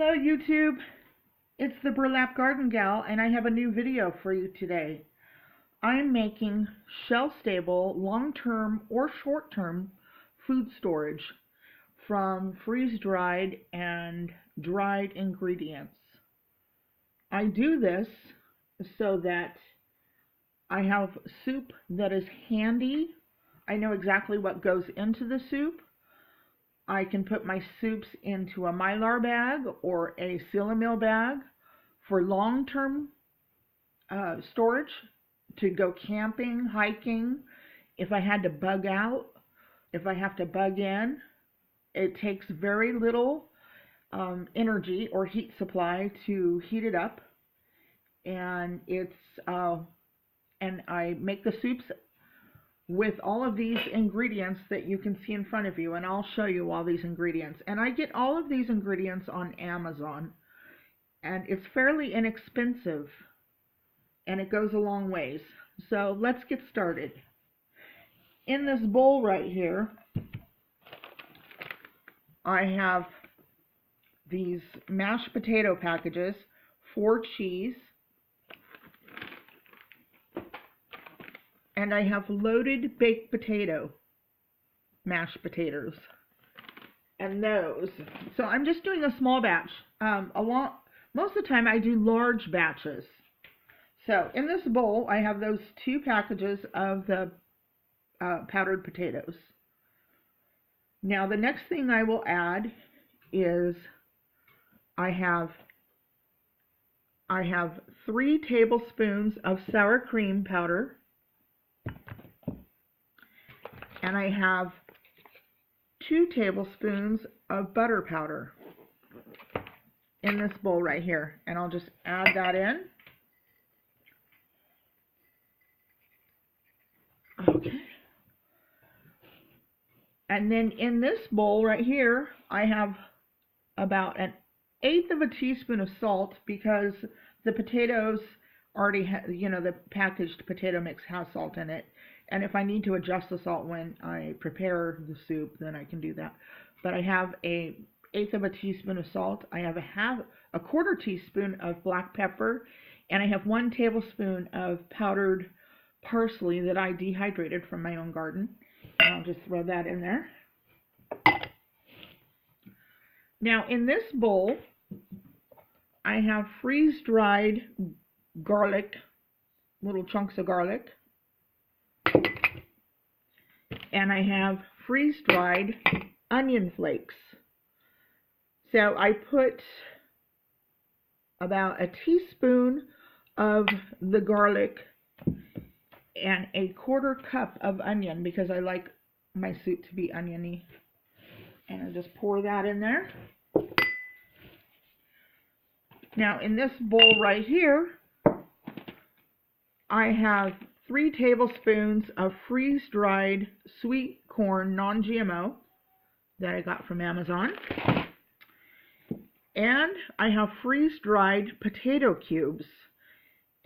Hello YouTube, it's the Burlap Garden Gal and I have a new video for you today. I'm making shelf-stable, long-term or short-term food storage from freeze-dried and dried ingredients. I do this so that I have soup that is handy. I know exactly what goes into the soup. I can put my soups into a Mylar bag or a Seal-A-Meal bag for long-term storage, to go camping, hiking. If I had to bug out, if I have to bug in, it takes very little energy or heat supply to heat it up. And and I make the soups with all of these ingredients that you can see in front of you, and I'll show you all these ingredients. And I get all of these ingredients on Amazon, and it's fairly inexpensive, and it goes a long ways. So let's get started. In this bowl right here, I have these mashed potato packages, 4 cheese, and I have loaded baked potato, mashed potatoes, and those. So I'm just doing a small batch. Most of the time I do large batches. So in this bowl I have those 2 packages of the powdered potatoes. Now the next thing I will add is I have 3 tablespoons of sour cream powder. And I have 2 tablespoons of butter powder in this bowl right here. And I'll just add that in. Okay. And then in this bowl right here, I have about 1/8 of a teaspoon of salt, because the potatoes already have, the packaged potato mix has salt in it. And if I need to adjust the salt when I prepare the soup, then I can do that. But I have 1/8 of a teaspoon of salt. I have a 1/4 teaspoon of black pepper, and I have 1 tablespoon of powdered parsley that I dehydrated from my own garden. And I'll just throw that in there. Now in this bowl, I have freeze-dried garlic, little chunks of garlic. And I have freeze-dried onion flakes. So I put about a teaspoon of the garlic and a 1/4 cup of onion, because I like my soup to be oniony. And I just pour that in there. Now in this bowl right here, I have 3 tablespoons of freeze-dried sweet corn, non-GMO, that I got from Amazon. And I have freeze-dried potato cubes.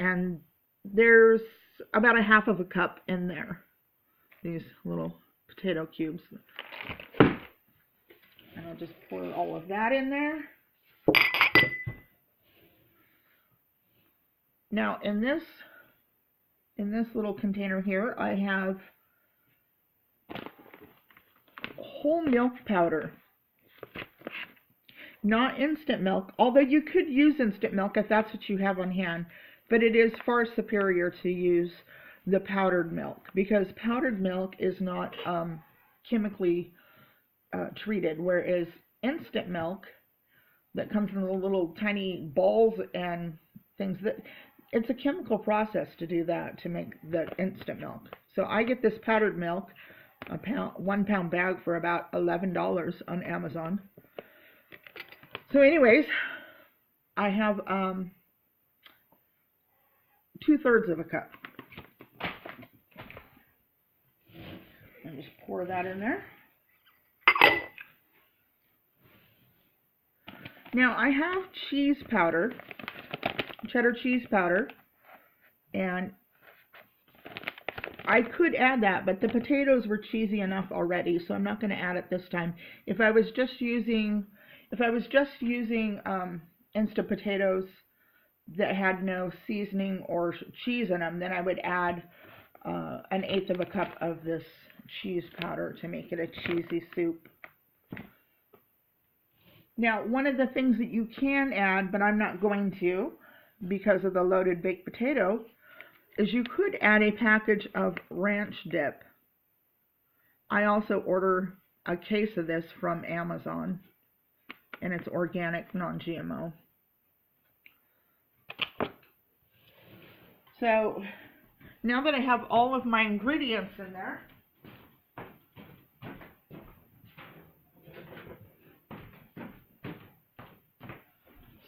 And there's about 1/2 of a cup in there. These little potato cubes. And I'll just pour all of that in there. Now in this little container here, I have whole milk powder, not instant milk, although you could use instant milk if that's what you have on hand, but it is far superior to use the powdered milk, because powdered milk is not chemically treated, whereas instant milk that comes in the little tiny balls and things, that it's a chemical process to do that, to make the instant milk. So I get this powdered milk, 1 pound bag, for about $11 on Amazon. So anyways, I have 2/3 of a cup. And just pour that in there. Now I have cheese powder, cheddar cheese powder, and I could add that, but the potatoes were cheesy enough already, so I'm not going to add it this time. If I was just using If I was just using Instant potatoes that had no seasoning or cheese in them, then I would add 1/8 of a cup of this cheese powder to make it a cheesy soup. Now, one of the things that you can add, but I'm not going to because of the loaded baked potato, is you could add a package of ranch dip. I also order a case of this from Amazon, and it's organic, non-GMO. So now that I have all of my ingredients in there,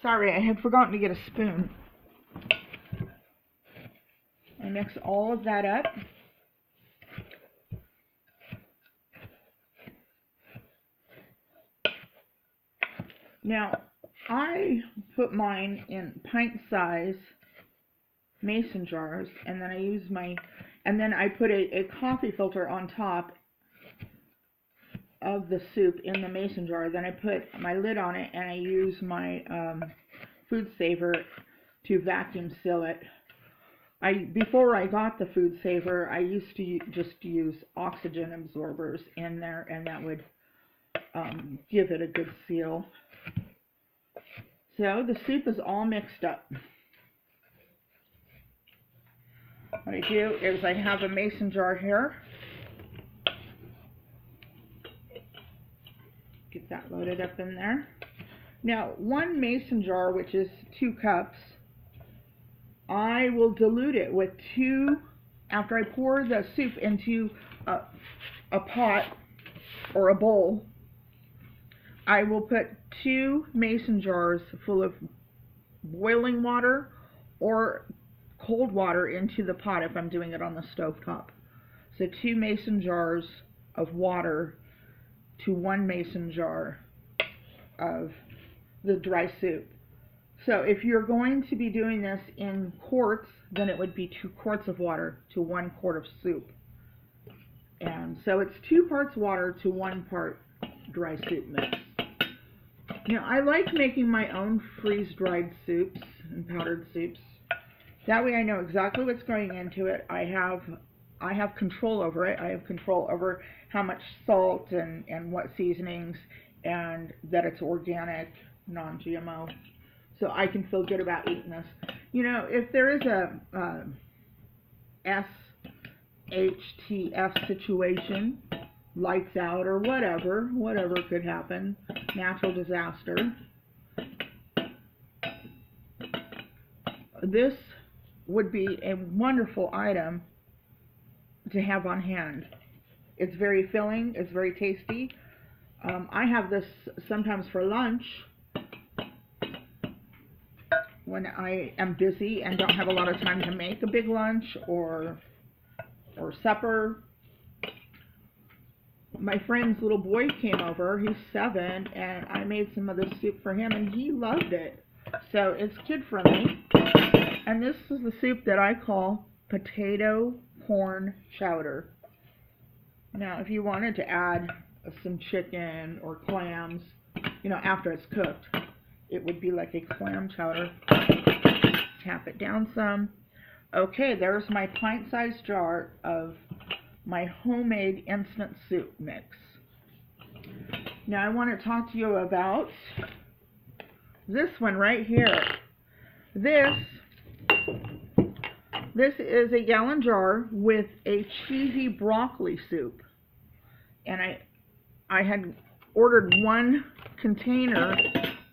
sorry, I had forgotten to get a spoon. I mix all of that up. Now, I put mine in pint-size mason jars, and then I put a coffee filter on top of the soup in the mason jar. Then I put my lid on it, and I use my food saver to vacuum seal it. Before I got the food saver, I used to just use oxygen absorbers in there, and that would give it a good seal. So the soup is all mixed up. What I do is I have a mason jar here. Get that loaded up in there. Now, one mason jar, which is 2 cups, I will dilute it with 2, after I pour the soup into a pot or a bowl, I will put 2 mason jars full of boiling water or cold water into the pot if I'm doing it on the stovetop. So 2 mason jars of water to 1 mason jar of the dry soup. So if you're going to be doing this in quarts, then it would be 2 quarts of water to 1 quart of soup. And so it's 2 parts water to 1 part dry soup mix. Now, I like making my own freeze-dried soups and powdered soups. That way I know exactly what's going into it. I have control over it. I have control over how much salt and what seasonings, and that it's organic, non-GMO. So I can feel good about eating this. You know, if there is a SHTF situation, lights out or whatever could happen, natural disaster, this would be a wonderful item to have on hand. It's very filling, it's very tasty. I have this sometimes for lunch when I am busy and don't have a lot of time to make a big lunch or supper. My friend's little boy came over, he's 7, and I made some of this soup for him and he loved it. So it's kid friendly. And this is the soup that I call potato corn chowder. Now, if you wanted to add some chicken or clams, you know, after it's cooked, it would be like a clam chowder. Tap it down some. Okay, there's my pint-sized jar of my homemade instant soup mix. Now I want to talk to you about this one right here. This is a gallon jar with a cheesy broccoli soup. And I had ordered 1 container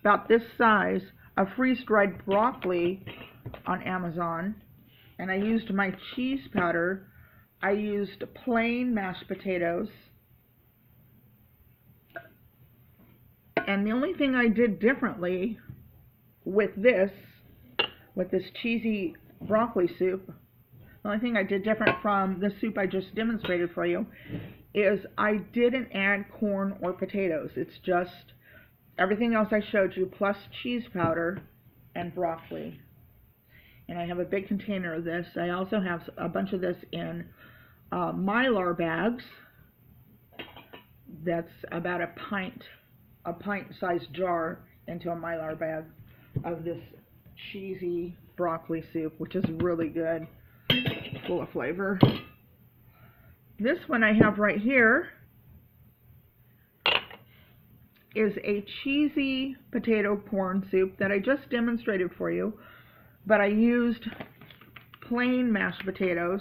about this size of freeze-dried broccoli on Amazon. And I used my cheese powder. I used plain mashed potatoes. And the only thing I did differently with this cheesy broccoli soup, the only thing I did different from the soup I just demonstrated for you, is I didn't add corn or potatoes. It's just everything else I showed you plus cheese powder and broccoli. And I have a big container of this. I also have a bunch of this in Mylar bags. That's about a pint a pint-sized jar into a Mylar bag of this cheesy broccoli soup, which is really good, full of flavor. This one I have right here is a cheesy potato corn soup that I just demonstrated for you, but I used plain mashed potatoes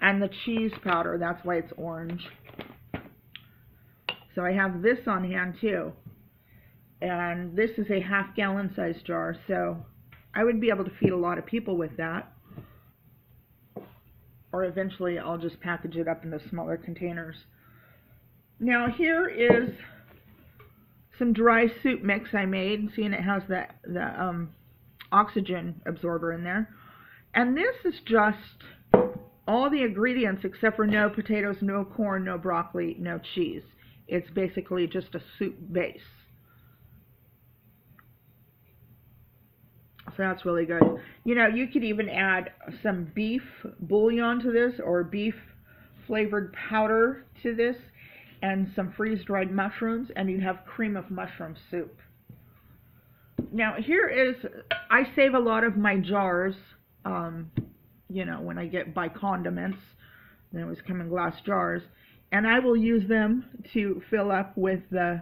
and the cheese powder. That's why it's orange. So I have this on hand too, and this is a half-gallon size jar, so I would be able to feed a lot of people with that, or eventually I'll just package it up in the smaller containers. Now here is some dry soup mix I made, seeing it has the oxygen absorber in there. And this is just all the ingredients except for no potatoes, no corn, no broccoli, no cheese. It's basically just a soup base. So that's really good. You know, you could even add some beef bouillon to this, or beef flavored powder to this, and some freeze-dried mushrooms, and you'd have cream of mushroom soup. Now here is, I save a lot of my jars, you know, when I buy condiments, they always come in glass jars, and I will use them to fill up with the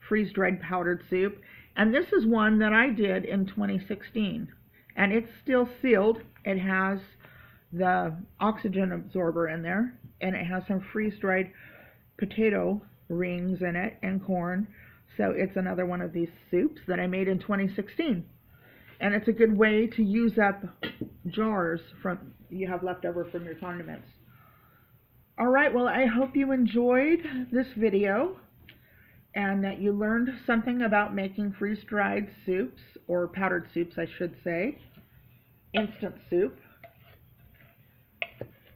freeze-dried powdered soup. And this is one that I did in 2016, and it's still sealed. It has the oxygen absorber in there, and it has some freeze-dried potato rings in it and corn. So it's another one of these soups that I made in 2016, and it's a good way to use up jars from you have left over from your condiments. Alright, well, I hope you enjoyed this video and that you learned something about making freeze-dried soups, or powdered soups I should say, instant soup.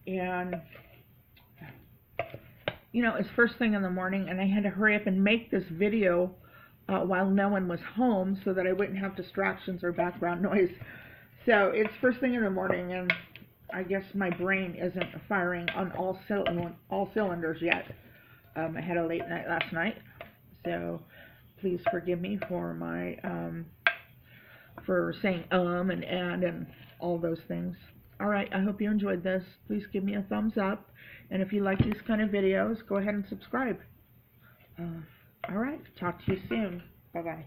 And you know, it's first thing in the morning, and I had to hurry up and make this video while no one was home so that I wouldn't have distractions or background noise. So it's first thing in the morning, and I guess my brain isn't firing on all cylinders yet. I had a late night last night, so please forgive me for my for saying and all those things. Alright, I hope you enjoyed this. Please give me a thumbs up. And if you like these kind of videos, go ahead and subscribe. Alright, talk to you soon. Bye-bye.